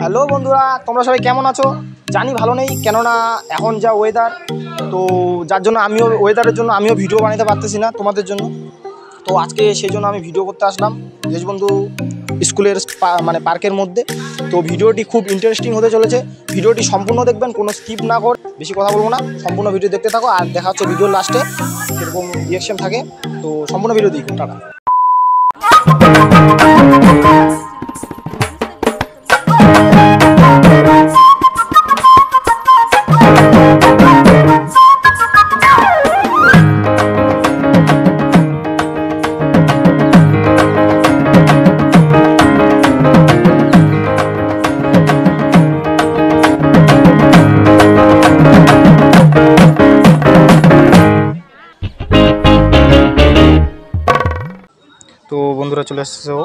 Hello বন্ধুরা, তোমরা সবাই কেমন আছো? জানি ভালো নেই, কেননা এখন যা ওয়েদার, তো যার জন্য ওয়েদারের জন্য আমিও ভিডিও বানাতে পারতেছি না তোমাদের জন্য। তো আজকে সেই জন্য আমি ভিডিও করতে আসলাম দেশবন্ধু স্কুলের পার্কের মধ্যে। তো ভিডিওটি খুব ইন্টারেস্টিং হতে চলেছে, ভিডিওটি সম্পূর্ণ দেখবেন, কোনো স্কিপ না করে। বেশি কথা বলবো না, সম্পূর্ণ ভিডিও দেখতে থাকো, আর দেখা হচ্ছে ভিডিওর লাস্টে এরকম রিয়াকশন থাকে। তো সম্পূর্ণ ভিডিও দেখুন, টাটা। তো বন্ধুরা চলে আসছে ও।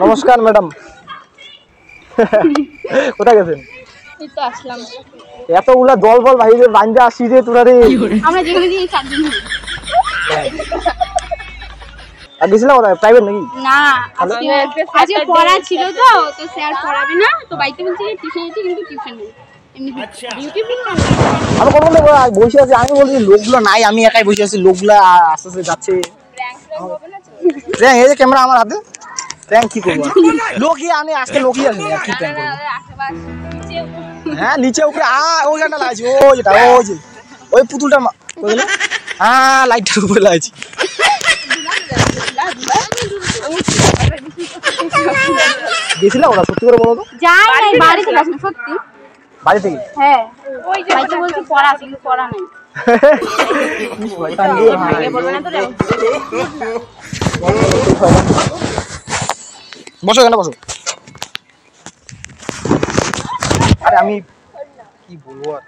নমস্কার ম্যাডাম, কোথায় গেছেন? এই তো আসলাম। এতগুলা জল ফল ভাই বাঞ্জা আসি রে তোরা রে। আমরা যেখানে যাই চারজন আর গেছিলাম কোথায়, প্রাইভেট নাকি? না, আজকে পড়া ছিল, তো স্যার পড়াবে না, তো বাইতে বলছি টিউশন যেতে, কিন্তু টিউশন নেই, এমনি ইউটিউব না। আমি কোনো বসে আছি, আমি বলছি লোকগুলো নাই, আমি একাই বসে আছি, লোকগুলা আস্তে আস্তে যাচ্ছে। এই যে ক্যামেরা আমার হাতে, প্র্যাঙ্ক কি করবো? লোকই আমি আজকে লোকই আসেনি, কি প্র্যাঙ্ক করবো? হ্যাঁ নিচে উপরে ওইখানটা লাগছে, ওই যেটা ওই যে ওই পুতুলটা, হ্যাঁ লাইটটার উপরে লাগছে। গেছিলাম ওরা, সত্যি করে বলো তো? যাই নাই, বাড়ি থেকে আসলে সত্যি। বাড়ি থেকে? হ্যাঁ, ওই যে বাইতে বলছি পড়া আছে, কিন্তু পড়া নাই। বসো এখানে বসো। আরে আমি কি বলবো, আর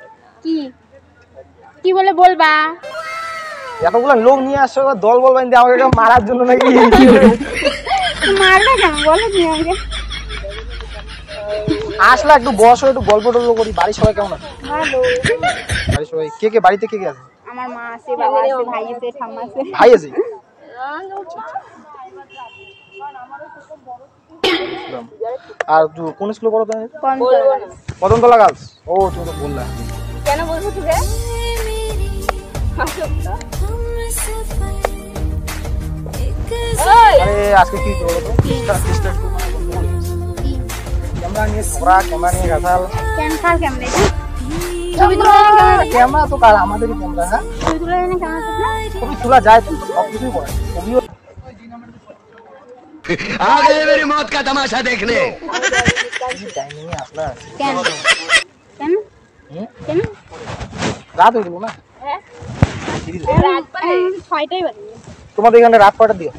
কি বলে বলবা? এতগুলো লোক নিয়ে আসছো, দল বল বাইন্দে আমাকে মারার জন্য নাকি? মারবে কেন বলো তুমি আমাকে? আসলে একটু বসো, একটু গল্প টল্প করি। বাড়ির সবাই কেমন আছে? ভালো। বাড়ির সবাই কে বাড়িতে কে আছে? আমার মা আছে, বাবা আছে, ভাই আছে, ঠাম্মা আছে। ভাই আছে? আর কোন স্কুলে পড়ো তুমি? কদমতলা গার্লস। ও তুমি তো বললা। কেন বলছো তোকে? আরে আজকে কি করবো তো? ক্যামেরা নিয়ে ঘোরা, ক্যামেরা নিয়ে গাছাল। ক্যামেরা তো কার, আমাদেরই ক্যামেরা। হ্যাঁ ছবি তোলা যায় তো, সব কিছুই করে। ছবিও आगे मेरी मौत का तमाशा देखने। টাইমিংয়ে আসলা। কেন কেন কেন রাত হয়ে গেল না? রাত 6টাই বাজে। তোমাদের এখানে রাত কয়টা দিও?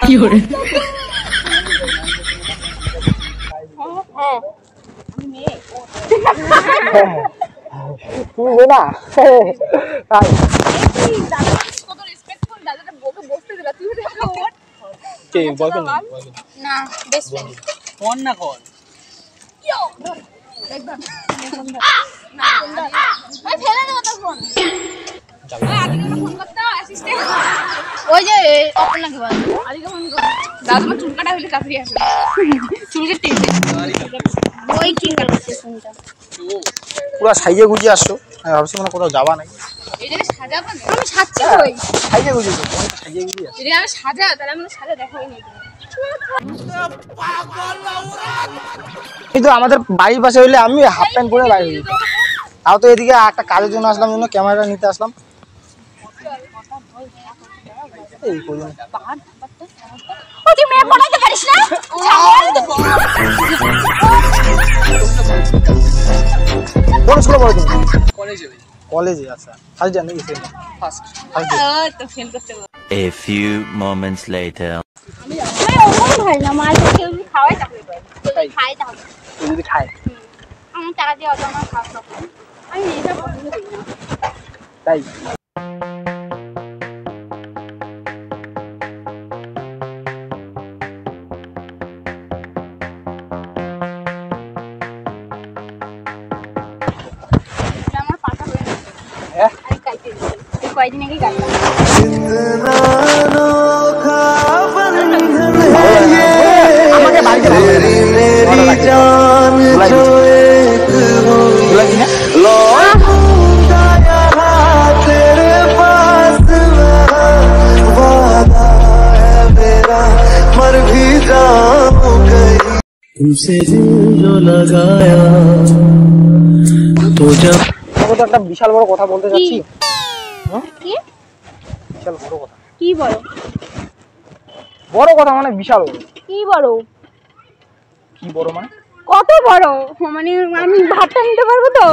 কি করে? হ্যাঁ তুমি না তাই কত রেসপেক্টফুল, দাদাটা বউকে বসতে দিলা, তুই দেখো ওঠ। কে বয়ফ্রেন্ড না, বেস্ট ফ্রেন্ড। ফোন না কল। একদম না, ওই ফেলে দেব তো ফোন। ওই আদিকে ফোন করতে অ্যাসিস্ট্যান্ট, ওই যে অপর্ণাকে বল, আদিকে ফোন কর। দাদা মা চুলকাটা হইলে চাকরি আসে, চুলকে টেপে ওই ঠিক আছে ফোনটা। পুরো সাইজে গুজিয়ে আসছো, আমি ভাবছি মানে কোথাও যাবা নাকি। এই যে সাজাবো না, আমি সাজছি কই? সাইজে গুজিয়ে তো, সাইজে গুজিয়ে আসছো। যদি আমি সাজা, তাহলে আমি সাজা দেখাই নাই। কিন্তু আমাদের বাড়ির পাশে হইলে আমি হাফ প্যান্ট পরে বাইরে হই। তাও তো এদিকে একটা কাজের জন্য আসলাম, জন্য ক্যামেরাটা নিতে আসলাম। এই কইন ও তুই মেয়ে পড়াতে পারিস না কোন স্কুলে পড়ো তুমি? কলেজে। আচ্ছা ফার্স্ট ইয়ার নাকি ফার্স্ট তো ফেল করতে হবে। A few moments later. আমি ওরকম ভাই না মার কেউ খাওয়াই তাহলে খাই তাহলে যদি খায় আমার টাকা দিয়ে অত আমার খাওয়া হবে আমি এটা পছন্দ করি না তাই আমার পাটা হয়ে গেছে হ্যাঁ আমি কাইতে এই কয়দিন আগে কাটলাম আমাকে বাড়িতে ভালো লাগে না तुमसे दिल जो लगाया तो जब তোকে তো একটা বিশাল বড় কথা বলতে যাচ্ছি কি বিশাল বড় কথা কি বলো বড় কথা মানে বিশাল বড় কি বলো কি বড় মানে কত বড় মানে আমি ভাতটা নিতে পারবো তো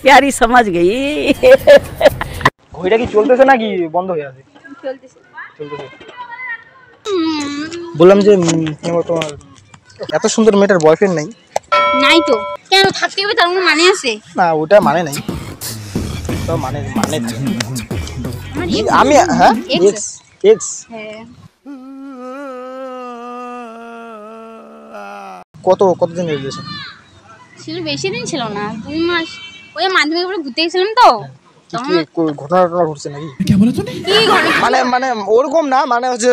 प्यारी समझ गई ঘড়িটা কি চলতেছে নাকি বন্ধ হয়ে আছে চলতেছে চলতেছে বললাম যে তোমার এত সুন্দর মেয়েটার বয়ফ্রেন্ড নাই নাই তো কেন থাকতে হবে তার মানে আছে না ওটা মানে নাই তো মানে মানে আমার আমি হ্যাঁ Ex? এক্স এক্স হ্যাঁ কতদিন রিলেশন ছিল বেশি দিন ছিল না 2 মাস ওই মাধ্যমিক পরে ঘুরতে গেছিলাম তো কি ঘটনা ঘটছে নাকি কি ঘটনা মানে মানে ওরকম না মানে হচ্ছে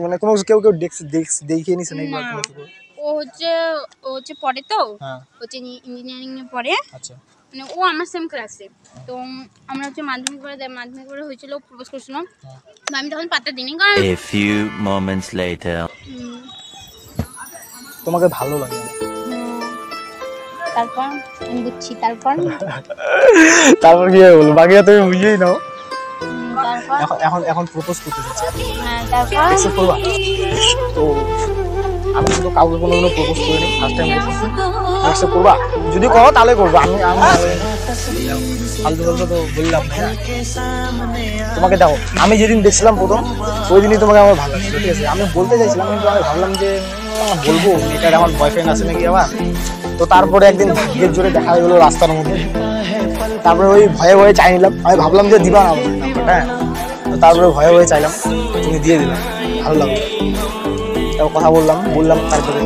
মানে কোনো কেউ দেখিয়ে নিছে নাকি বা কোনো কিছু? ও হচ্ছে পড়ে তো হ্যাঁ হচ্ছে ইঞ্জিনিয়ারিং এ পড়ে আচ্ছা মানে ও আমার সেম ক্লাসে তো আমরা হচ্ছে মাধ্যমিক পরে হয়েছিল প্রপোজ করছিল তো আমি তখন পাত্তা দিইনি কারণ A few moments later. তোমাকে ভালো লাগে তারপর আমি বুঝছি তারপর তারপর কি বলবো বাকিটা তুমি বুঝেই নাও তারপর এখন এখন এখন প্রপোজ করতে যাচ্ছি হ্যাঁ তারপর অ্যাকসেপ্ট করবা তো আমি শুধু কাউকে কোনো প্রপোজ করিনি ফার্স্ট টাইম করতেছি অ্যাকসেপ্ট করবা যদি করো তাহলে করবো আমি ফালতু ফালতু তো বললাম না তোমাকে দেখো আমি যেদিন দেখছিলাম প্রথম ওই দিনই তোমাকে আমার ভালো লাগছিল ঠিক আছে আমি বলতে চাইছিলাম কিন্তু আমি ভাবলাম যে বলবো এটার আমার বয়ফ্রেন্ড আছে নাকি আবার তো তারপরে একদিন ভাগ্যের জোরে দেখা হয়ে গেলো রাস্তার মধ্যে তারপরে ওই ভয়ে ভয়ে চাই নিলাম আমি ভাবলাম যে দিবা না আমাকে নাম্বারটা হ্যাঁ তো তারপরে ভয়ে ভয়ে চাইলাম তুমি দিয়ে দিলাম ভালো লাগলো তারপর কথা বললাম তারপরে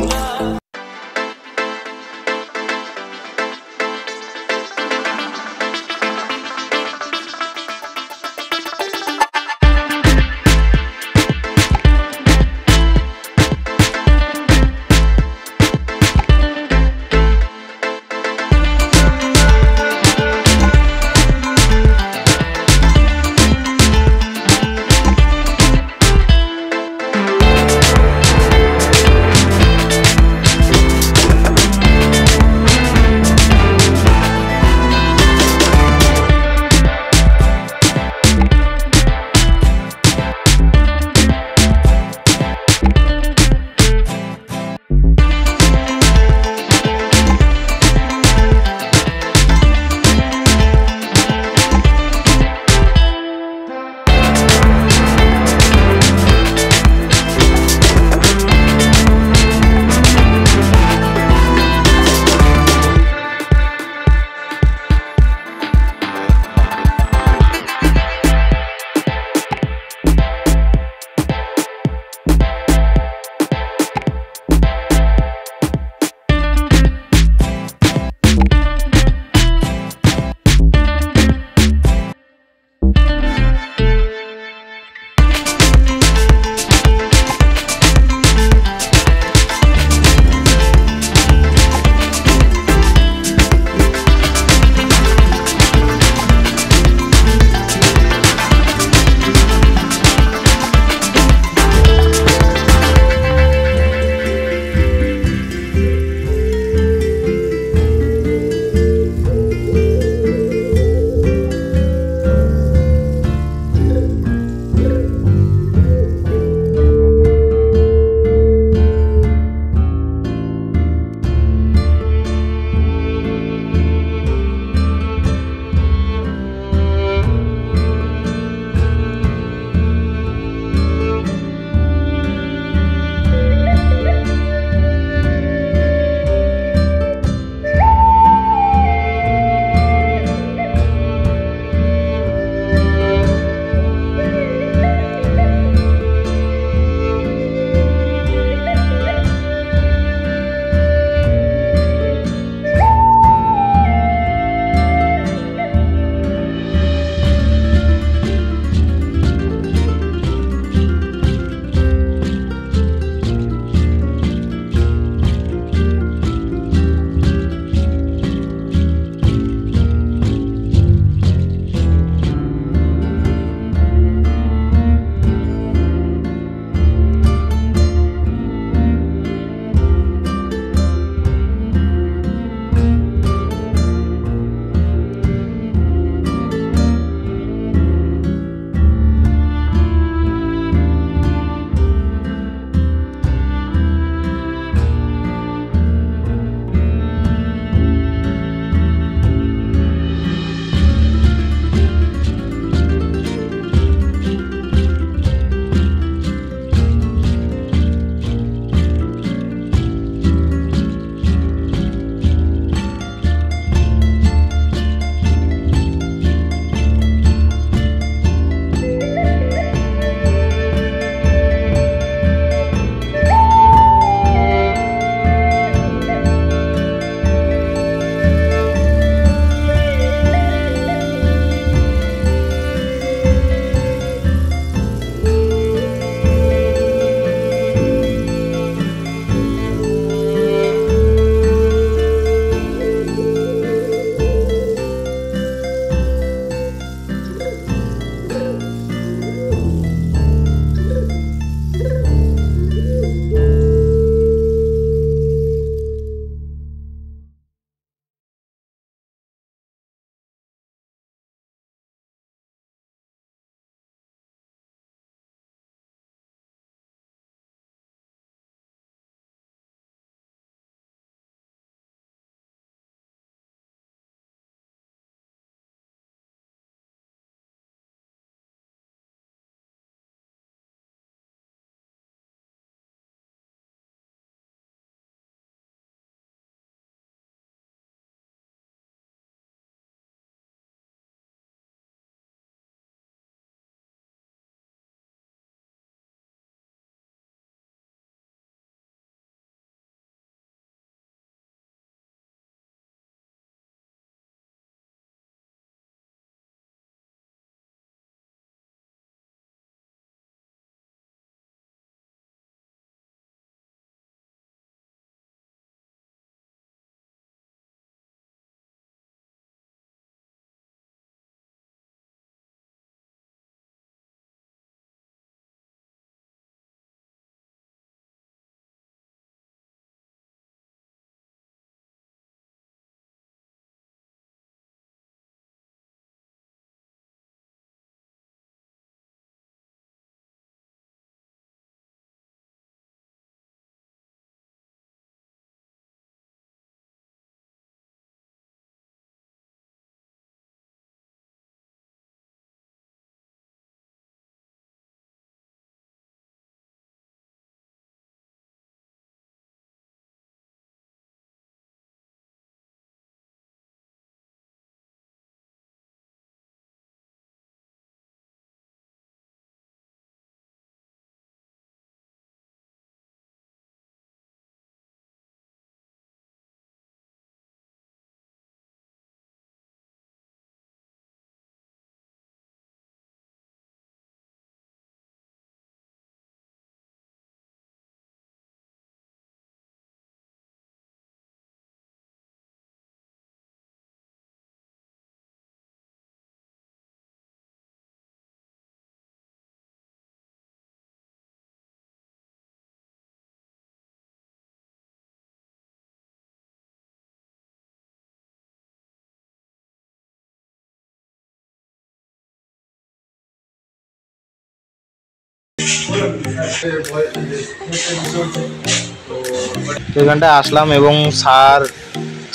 তো এখানটায় আসলাম এবং স্যার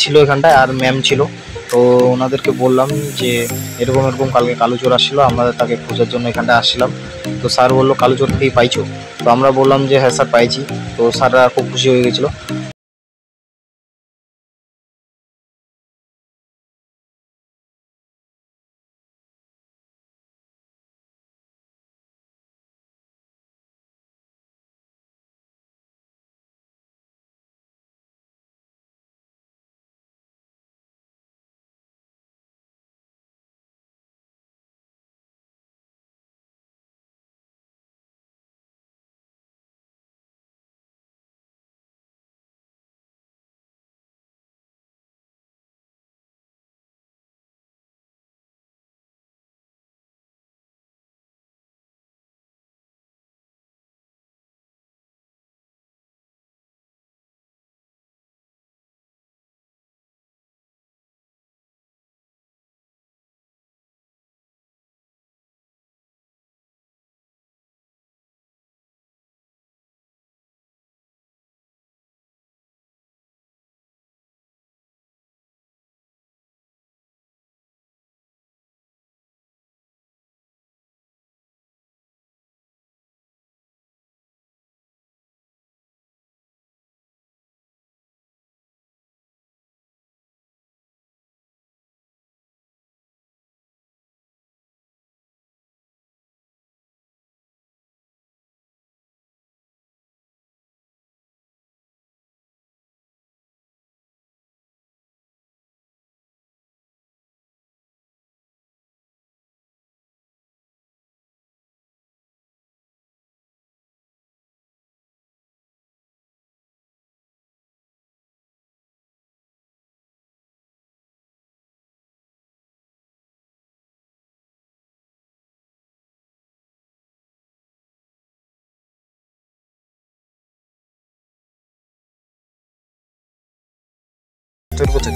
ছিল এখানটায় আর ম্যাম ছিল। তো ওনাদেরকে বললাম যে এরকম এরকম কালকে কালুচোর আসছিলো, আমরা তাকে খোঁজার জন্য এখানটায় আসছিলাম। তো স্যার বললো কালুচোর কি পাইছো? তো আমরা বললাম যে হ্যাঁ স্যার পাইছি। তো স্যাররা খুব খুশি হয়ে গেছিলো। তৈরি করতে